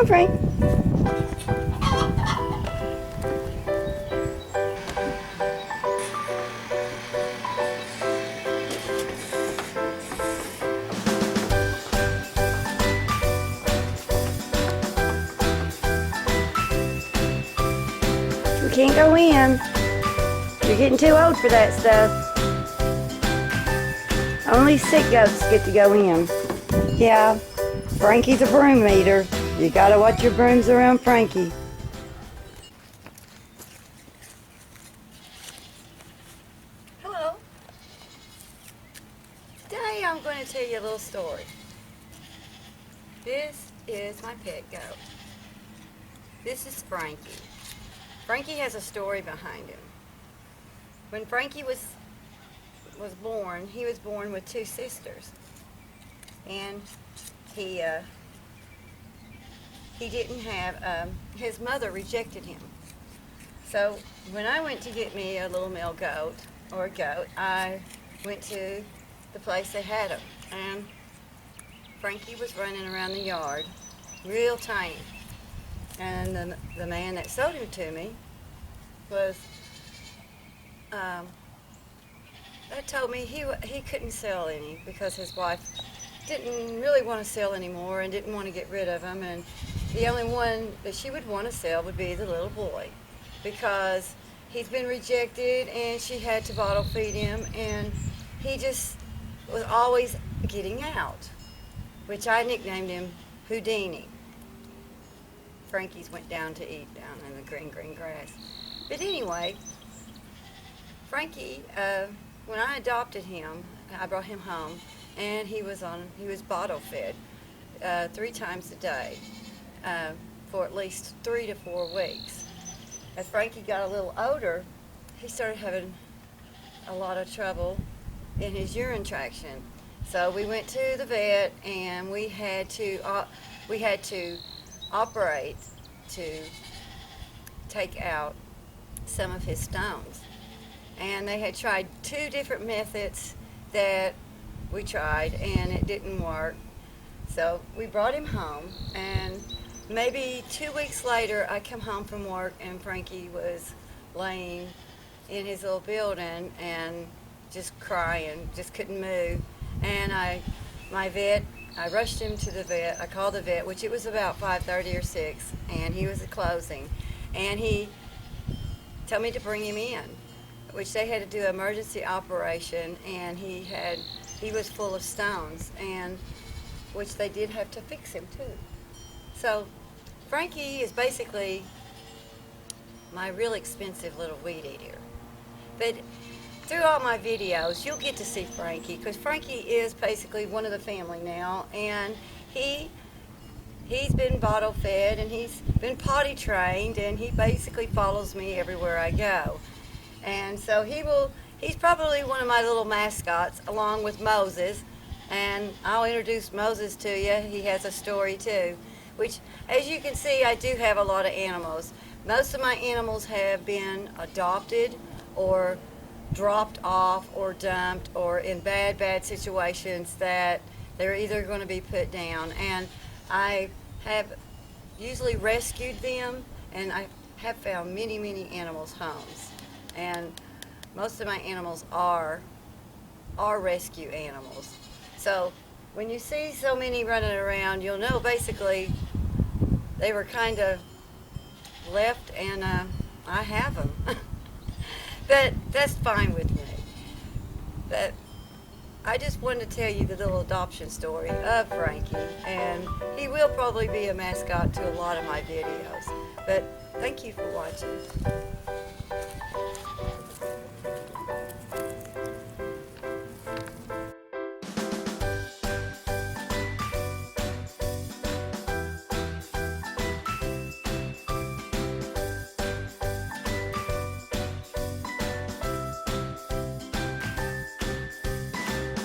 on, Frank. We can't go in. You're getting too old for that stuff. Only sick goats get to go in. Yeah, Frankie's a broom eater. You gotta watch your brooms around Frankie. Hello. Today I'm going to tell you a little story. This is my pet goat. This is Frankie. Frankie has a story behind him. When Frankie was born, he was born with two sisters, and he didn't have, his mother rejected him. So when I went to get me a little male goat, or a goat, I went to the place they had him, and Frankie was running around the yard, real tiny. And the man that sold him to me was, that told me he couldn't sell any because his wife didn't really want to sell anymore and didn't want to get rid of him, and the only one that she would want to sell would be the little boy because he's been rejected and she had to bottle feed him, and he just was always getting out, which I nicknamed him Houdini. Frankie's went down to eat down in the green grass. But anyway, Frankie, when I adopted him, I brought him home, and he was bottle fed 3 times a day for at least 3 to 4 weeks. As Frankie got a little older, he started having a lot of trouble in his urine traction. So we went to the vet, and we had to operate to take out some of his stones. And they had tried 2 different methods that we tried, and it didn't work. So we brought him home, and maybe 2 weeks later I come home from work, and Frankie was laying in his little building and just crying, just couldn't move. And I rushed him to the vet. I called the vet, which it was about 5:30 or 6, and he was closing. And he told me to bring him in, which they had to do an emergency operation, and he was full of stones, and which they did have to fix him too. So Frankie is basically my real expensive little weed eater. But through all my videos, you'll get to see Frankie, because Frankie is basically one of the family now, and he's been bottle fed, and he's been potty trained, and he basically follows me everywhere I go. And so he's probably one of my little mascots, along with Moses, and I'll introduce Moses to you. He has a story too, which, as you can see, I do have a lot of animals. Most of my animals have been adopted or dropped off or dumped or in bad situations that they're either going to be put down, and I have usually rescued them, and I have found many animals homes, and most of my animals are rescue animals. So when you see so many running around, you'll know basically they were kind of left, and I have them. But that's fine with me. But I just wanted to tell you the little adoption story of Frankie, and he will probably be a mascot to a lot of my videos. But thank you for watching.